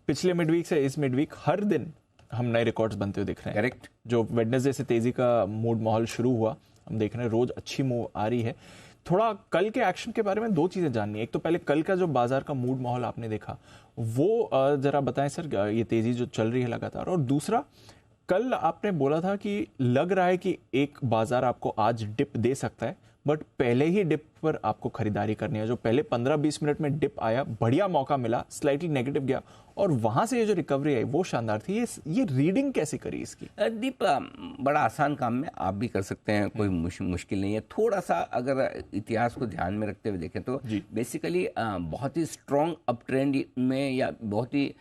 पिछले mid week से इस मिड वीक हर दिन हम नए रिकॉर्ड्स बनते हुए दिख रहे हैं। करेक्ट। जो वेडनेसडे से तेजी का मूड माहौल शुरू हुआ, हम देख रहे हैं रोज अच्छी मूव आ रही है। थोड़ा कल के एक्शन के बारे में दो चीजें जाननी है। एक तो पहले कल का जो बाजार का मूड माहौल आपने देखा वो जरा बताएं सर, ये तेजी जो चल रही है लगातार। और दूसरा, कल आपने बोला था कि लग रहा है कि एक बाजार आपको आज डिप दे सकता है, बट पहले ही डिप पर आपको खरीदारी करनी है। जो पहले 15-20 मिनट में डिप आया, बढ़िया मौका मिला, स्लाइटली नेगेटिव गया और वहां से ये जो रिकवरी आई वो शानदार थी। ये रीडिंग कैसे करी इसकी? दीप, बड़ा आसान काम है, आप भी कर सकते हैं, कोई मुश्किल नहीं है। थोड़ा सा अगर इतिहास को ध्यान में रखते हुए देखें तो बेसिकली बहुत ही स्ट्रॉन्ग अप ट्रेंड में या बहुत ही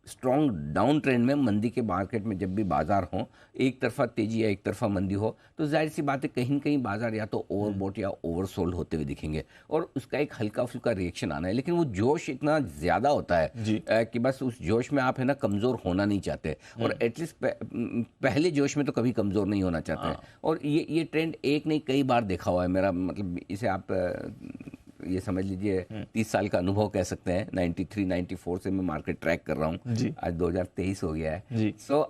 स्ट्रॉन्ग डाउन ट्रेंड में, मंदी के मार्केट में जब भी बाजार हो, एक तरफा तेजी या एक तरफा मंदी हो, तो जाहिर सी बात है कहीं न कहीं बाजार या तो ओवरबॉट या ओवरसोल्ड होते हुए दिखेंगे और उसका एक हल्का फुल्का रिएक्शन आना है। लेकिन वो जोश इतना ज़्यादा होता है कि बस उस जोश में आप है ना कमज़ोर होना नहीं चाहते, और एटलीस्ट पहले जोश में तो कभी कमज़ोर नहीं होना चाहते। और ये ट्रेंड एक नहीं कई बार देखा हुआ है मेरा, मतलब इसे आप ये समझ लीजिए 30 साल का अनुभव कह सकते हैं। 93-94 से मैं मार्केट ट्रैक कर रहा हूँ, आज 2023 हो गया है। सो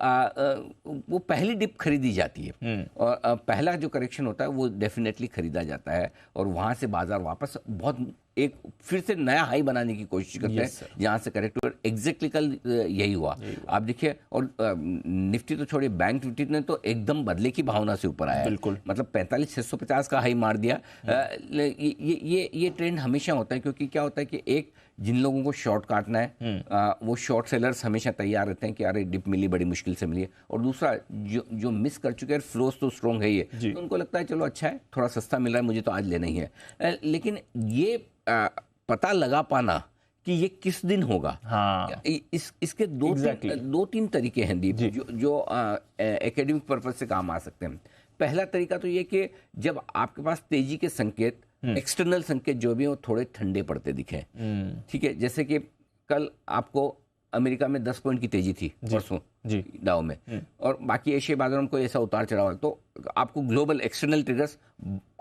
वो पहली डिप खरीदी जाती है और पहला जो करेक्शन होता है वो डेफिनेटली खरीदा जाता है और वहाँ से बाजार वापस बहुत एक फिर से नया हाई बनाने की कोशिश करते हैं जहाँ से करेक्ट हुआ। एग्जैक्टली कल यही हुआ, आप देखिए। और निफ्टी तो छोड़िए, बैंक निफ्टी ने तो एकदम बदले की भावना से ऊपर आया, बिल्कुल, मतलब 45,650 का हाई मार दिया। ये ट्रेंड हमेशा होता है, क्योंकि क्या होता है कि एक जिन लोगों को शॉर्ट काटना है वो शॉर्ट सेलर्स हमेशा तैयार रहते हैं कि अरे डिप मिली, बड़ी मुश्किल से मिली है। और दूसरा जो मिस कर चुके हैं, फ्लोस तो स्ट्रॉन्ग है ये, तो उनको लगता है चलो अच्छा है, थोड़ा सस्ता मिल रहा है, मुझे तो आज लेना ही है। लेकिन ये पता लगा पाना कि ये किस दिन होगा, इसके दो तीन तरीके हैं दीप, जो एकेडमिक पर्पज से काम आ सकते हैं। पहला तरीका तो ये कि जब आपके पास तेजी के संकेत, एक्सटर्नल संकेत जो भी हो, थोड़े ठंडे पड़ते दिखे, ठीक है। जैसे कि कल आपको अमेरिका में 10 पॉइंट की तेजी थी परसों डाउ में, और बाकी एशिया बाजारों में कोई ऐसा उतार चढ़ाव, तो आपको ग्लोबल एक्सटर्नल ट्रिगर्स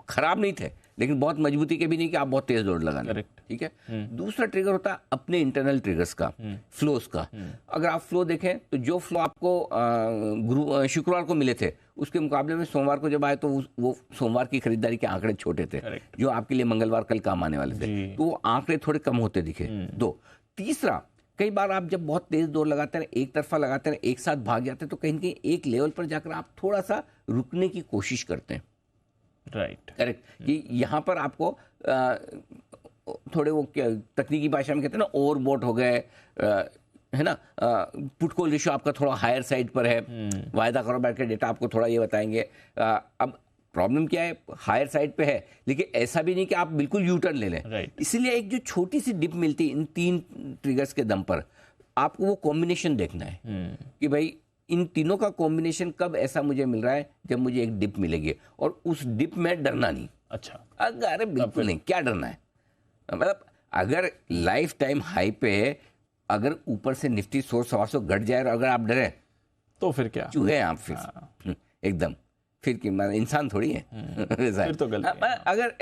खराब नहीं थे, लेकिन बहुत मजबूती के भी नहीं कि आप बहुत तेज दौड़ लगाना, ठीक है। दूसरा ट्रिगर होता है अपने इंटरनल ट्रिगर्स का, फ्लोस का। अगर आप फ्लो देखें तो जो फ्लो आपको शुक्रवार को मिले थे, उसके मुकाबले में सोमवार को जब आए तो वो सोमवार की खरीदारी के आंकड़े छोटे थे, जो आपके लिए मंगलवार कल काम आने वाले थे, तो वो आंकड़े थोड़े कम होते दिखे। दो, तीसरा, कई बार आप जब बहुत तेज दौड़ लगाते हैं, एक तरफा लगाते हैं, एक साथ भाग जाते हैं, तो कहीं न कहीं एक लेवल पर जाकर आप थोड़ा सा रुकने की कोशिश करते हैं, राइट, करेक्ट, कि यहाँ पर आपको थोड़े वो क्या तकनीकी भाषा में कहते हैं ना, ओवरबॉट हो गए, है ना, पुट कॉल रेशियो आपका थोड़ा हायर साइड पर है, वायदा कारोबार के डेटा आपको थोड़ा ये बताएंगे। अब प्रॉब्लम क्या है, हायर साइड पे है, लेकिन ऐसा भी नहीं कि आप बिल्कुल यू टर्न ले लें, इसीलिए एक जो छोटी सी डिप मिलती है इन तीन ट्रिगर्स के दम पर, आपको वो कॉम्बिनेशन देखना है कि भाई इन तीनों का कॉम्बिनेशन कब ऐसा मुझे मिल रहा है जब मुझे एक डिप मिलेगी, और उस डिप में डरना नहीं। अच्छा, अरे बिल्कुल नहीं, क्या डरना है, मतलब अगर लाइफ टाइम हाई पे अगर ऊपर से निफ्टी 100-125 घट जाए और अगर आप डरे तो फिर क्या, चूहे आप फिर एकदम, फिर कि मैं इंसान थोड़ी है फिर तो गलत है। अगर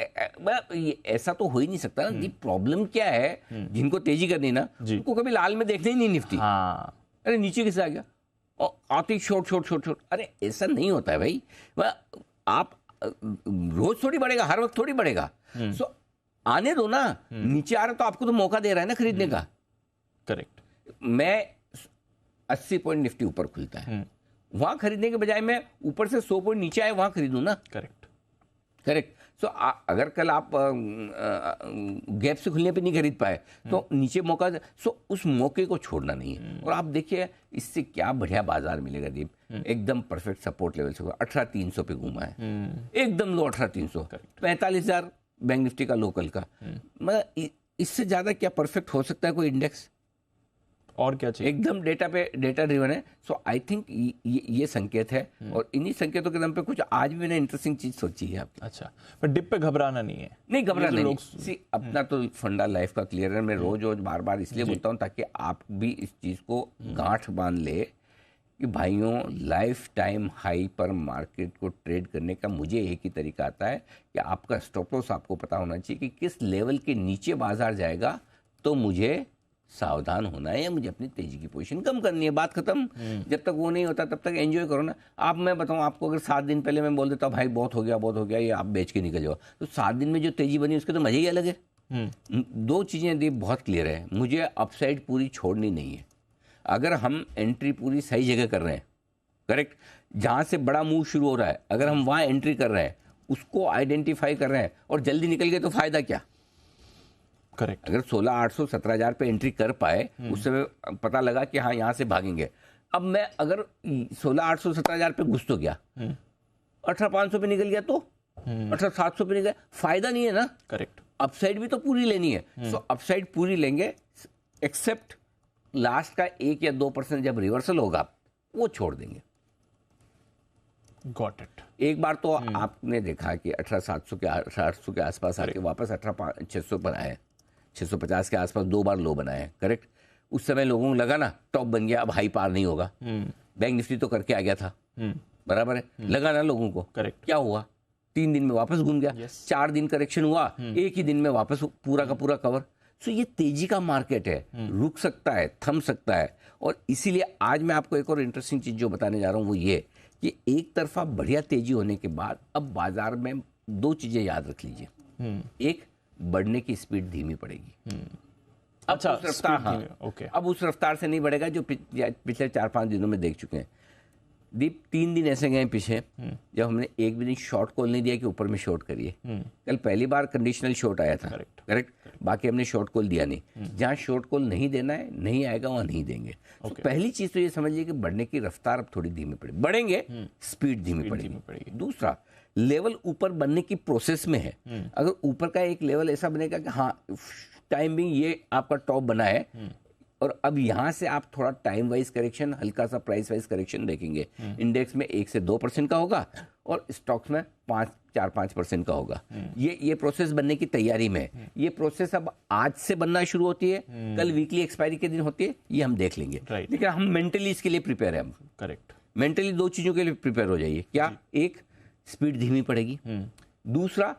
ऐसा तो हो ही नहीं सकता ना। प्रॉब्लम क्या है, जिनको तेजी करनी ना, उनको कभी लाल में देखना ही नहीं निफ्टी, अरे नीचे कैसे आ गया, आती छोट, अरे ऐसा नहीं होता है भाई। आप रोज थोड़ी बढ़ेगा, हर वक्त थोड़ी बढ़ेगा, सो आने दो ना, नीचे आ रहा तो आपको तो मौका दे रहा है ना खरीदने का, करेक्ट। मैं 80 पॉइंट निफ्टी ऊपर खुलता है, वहां खरीदने के बजाय मैं ऊपर से 100 पॉइंट नीचे आए वहां खरीदूं ना, करेक्ट। सो अगर कल आप गैप से खुलने पे नहीं खरीद पाए तो नीचे मौका, सो उस मौके को छोड़ना नहीं है। और आप देखिए इससे क्या बढ़िया बाजार मिलेगा दीप, एकदम परफेक्ट सपोर्ट लेवल से 18,300 पे घूमा है, एकदम लो 18,300, 45,000 बैंक निफ्टी का लोकल का, मतलब इससे ज्यादा क्या परफेक्ट हो सकता है कोई इंडेक्स, और क्या चाहिए, एकदम डेटा ड्रिवन है। सो आई थिंक ये संकेत है, और इन्हीं संकेतों के दम पे कुछ आज भी मैंने इंटरेस्टिंग चीज सोची है आपकी। अच्छा, पर डिप पे घबराना नहीं है, नहीं घबराना नहीं, सी अपना तो फंडा लाइफ का क्लियर है। मैं रोज बार इसलिए बोलता हूँ ताकि आप भी इस चीज को गांठ बांध ले कि भाइयों, लाइफ टाइम हाई पर मार्केट को ट्रेड करने का मुझे एक ही तरीका आता है कि आपका स्टॉप लॉस आपको पता होना चाहिए कि किस लेवल के नीचे बाजार जाएगा तो मुझे सावधान होना है या मुझे अपनी तेजी की पोजीशन कम करनी है, बात खत्म। जब तक वो नहीं होता तब तक एंजॉय करो ना। आप, मैं बताऊं आपको, अगर 7 दिन पहले मैं बोल देता भाई बहुत हो गया ये आप बेच के निकल जाओ, तो 7 दिन में जो तेजी बनी उसके तो मजे ही अलग है। दो चीजें दी बहुत क्लियर है, मुझे अपसाइड पूरी छोड़नी नहीं है। अगर हम एंट्री पूरी सही जगह कर रहे हैं, करेक्ट, जहां से बड़ा मूव शुरू हो रहा है, अगर हम वहां एंट्री कर रहे हैं, उसको आइडेंटिफाई कर रहे हैं और जल्दी निकल गए तो फायदा क्या? करेक्ट। अगर 16,800 17,000 पे एंट्री कर पाए, उससे पता लगा कि हाँ यहां से भागेंगे। अब मैं अगर 16,800 17,000 पे घुस तो गया, 18,500 पे निकल गया तो 18,700 पे निकल गया, फायदा नहीं है ना। करेक्ट। अपसाइड भी तो पूरी लेनी है। सो अपसाइड पूरी लेंगे, एक्सेप्ट लास्ट का 1 या 2% जब रिवर्सल होगा वो छोड़ देंगे। Got it. एक बार तो आपने देखा कि 18,700 के 18,800 के आसपास आके वापस 18,600 पर आए, 650 के आसपास 2 बार लो बनाए, करेक्ट। उस समय लोगों को लगा ना टॉप बन गया, अब हाई पार नहीं होगा। बैंक निफ्टी तो करके आ गया था, बराबर है, लगा ना लोगों को। करेक्ट। क्या हुआ? 3 दिन में वापस घूम गया। 4 दिन करेक्शन हुआ, एक ही दिन में वापस पूरा का पूरा कवर। सो ये तेजी का मार्केट है, रुक सकता है, थम सकता है। और इसीलिए आज मैं आपको एक और इंटरेस्टिंग चीज जो बताने जा रहा हूं वो ये कि एक तरफा बढ़िया तेजी होने के बाद अब बाजार में 2 चीजें याद रख लीजिए। एक, बढ़ने की स्पीड धीमी पड़ेगी। अच्छा, उस रफ्तार, हाँ, ओके। अब उस रफ्तार से नहीं बढ़ेगा जो पिछले 4-5 दिनों में देख चुके हैं। दीप 3 दिन ऐसे गए पीछे जब हमने एक भी दिन शॉर्ट कॉल नहीं दिया कि ऊपर में शॉर्ट करिए। कल पहली बार कंडीशनल शॉर्ट आया था, करेक्ट। बाकी हमने शॉर्ट कॉल दिया नहीं। जहां शॉर्ट कॉल नहीं देना है, नहीं आएगा वहां नहीं देंगे। तो पहली चीज तो ये समझिए कि बढ़ने की रफ्तार अब थोड़ी धीमी पड़ेगी, बढ़ेंगे स्पीड धीमी पड़ेगी। दूसरा, लेवल ऊपर बनने की प्रोसेस में है। अगर ऊपर का एक लेवल ऐसा बनेगा कि हाँ टाइमिंग ये आपका टॉप बना है और अब यहां से आप थोड़ा टाइम वाइज करेक्शन, हल्का सा प्राइस वाइज करेक्शन देखेंगे। इंडेक्स में 1 से 2% का होगा और स्टॉक्स में 4-5% का होगा। ये प्रोसेस बनने की तैयारी में है। ये प्रोसेस अब आज से बनना शुरू होती है, कल वीकली एक्सपायरी के दिन होती है, ये हम देख लेंगे। लेकिन हम मेंटली इसके लिए प्रिपेयर है। हम करेक्ट, मेंटली 2 चीजों के लिए प्रिपेयर हो जाइए। क्या? एक, स्पीड धीमी पड़ेगी। दूसरा,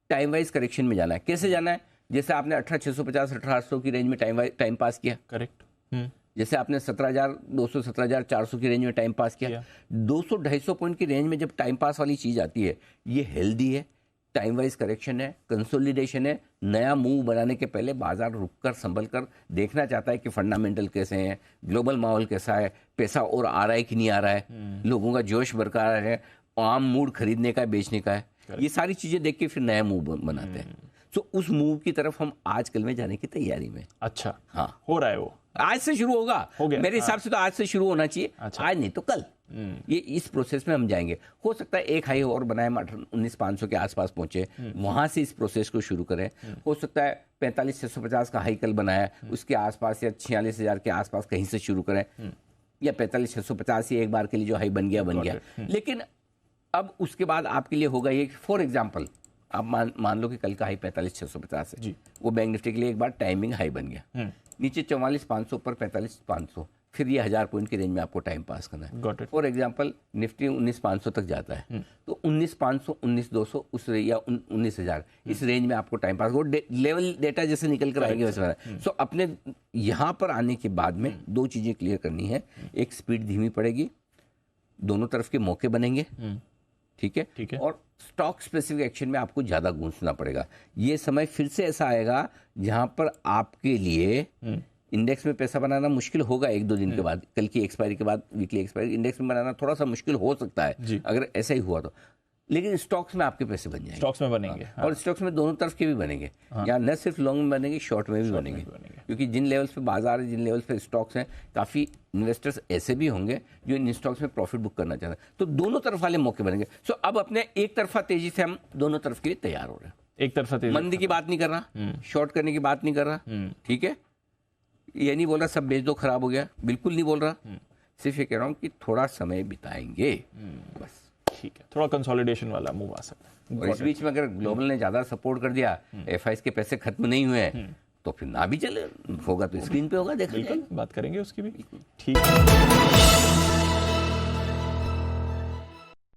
टाइम वाइज करेक्शन में जाना है। कैसे जाना है? जैसे आपने 18,650 18,800 की रेंज में टाइम पास किया, करेक्ट। जैसे आपने 17,200 17,400 की रेंज में टाइम पास किया। 200-250 पॉइंट की रेंज में जब टाइम पास वाली चीज आती है, ये हेल्दी है, टाइम वाइज करेक्शन है, कंसोलिडेशन है। नया मूव बनाने के पहले बाजार रुककर संभल कर देखना चाहता है कि फंडामेंटल कैसे हैं, ग्लोबल माहौल कैसा है, पैसा और आ रहा है कि नहीं आ रहा है, लोगों का जोश बरकरार है, आम मूड खरीदने का है, बेचने का है। ये सारी चीजें देख के फिर नया मूव बनाते हैं। तो उस मूव की तरफ हम आज कल में जाने की तैयारी में। अच्छा, हाँ, हो रहा है वो, आज से शुरू होगा। हो गया, मेरे हिसाब से तो आज से शुरू होना चाहिए। अच्छा। आज नहीं तो कल। ये इस प्रोसेस में हम जाएंगे। हो सकता है एक हाई और बनाए, 19,500 के आसपास पहुंचे, वहां से इस प्रोसेस को शुरू करें। हो सकता है 45,650 का हाई कल बनाया, उसके आसपास या 46,000 के आसपास कहीं से शुरू करें, या 45,650 ही एक बार के लिए जो हाई बन गया। लेकिन अब उसके बाद आपके लिए होगा ये, फॉर एग्जाम्पल आप मान लो कि कल का हाई 45,650 है, वो बैंक निफ्टी के लिए एक बार टाइमिंग हाई बन गया, नीचे 44,500 पर 45,500, फिर ये 1000 पॉइंट की रेंज में आपको टाइम पास करना है। फॉर एग्जांपल निफ्टी 19,500 तक जाता है, तो 19,500 19,200 उस या 19,000 इस रेंज में आपको टाइम पास, वो लेवल डेटा जैसे निकल कर आएंगे वैसे। सो अपने यहाँ पर आने के बाद में 2 चीजें क्लियर करनी है। एक, स्पीड धीमी पड़ेगी, दोनों तरफ के मौके बनेंगे, ठीक है। और स्टॉक स्पेसिफिक एक्शन में आपको ज्यादा गूंजना पड़ेगा। ये समय फिर से ऐसा आएगा जहां पर आपके लिए इंडेक्स में पैसा बनाना मुश्किल होगा 1-2 दिन के बाद, कल की एक्सपायरी के बाद, वीकली एक्सपायरी इंडेक्स में बनाना थोड़ा सा मुश्किल हो सकता है अगर ऐसा ही हुआ तो। लेकिन स्टॉक्स में आपके पैसे बन जाएंगे, स्टॉक्स में बनेंगे। हाँ। और स्टॉक्स में दोनों तरफ के भी बनेंगे, या न सिर्फ लॉन्ग में बनेंगे, शॉर्ट में भी बनेंगे। क्योंकि जिन लेवल्स पे बाजार है, जिन लेवल्स पे स्टॉक्स हैं, काफी इन्वेस्टर्स ऐसे भी होंगे जो इन स्टॉक्स में प्रॉफिट बुक करना चाहते हैं। तो दोनों तरफ वाले मौके बनेंगे। सो अब अपने एक तरफा तेजी से हम दोनों तरफ के लिए तैयार हो रहे हैं। एक तरफा तेजी, मंदी की बात नहीं कर रहा, शॉर्ट करने की बात नहीं कर रहा, ठीक है। ये नहीं बोल रहा सब बेच दो खराब हो गया, बिल्कुल नहीं बोल रहा। सिर्फ ये कह रहा हूँ कि थोड़ा समय बिताएंगे, बस। ठीक है, थोड़ा कंसोलिडेशन वाला मूव आ सकता है। और इस बीच में अगर ग्लोबल ने ज्यादा सपोर्ट कर दिया, एफआईएस के पैसे खत्म नहीं हुए, तो फिर ना भी चले होगा तो स्क्रीन पे होगा, देखा बिल्कुल बात करेंगे उसकी भी। ठीक है।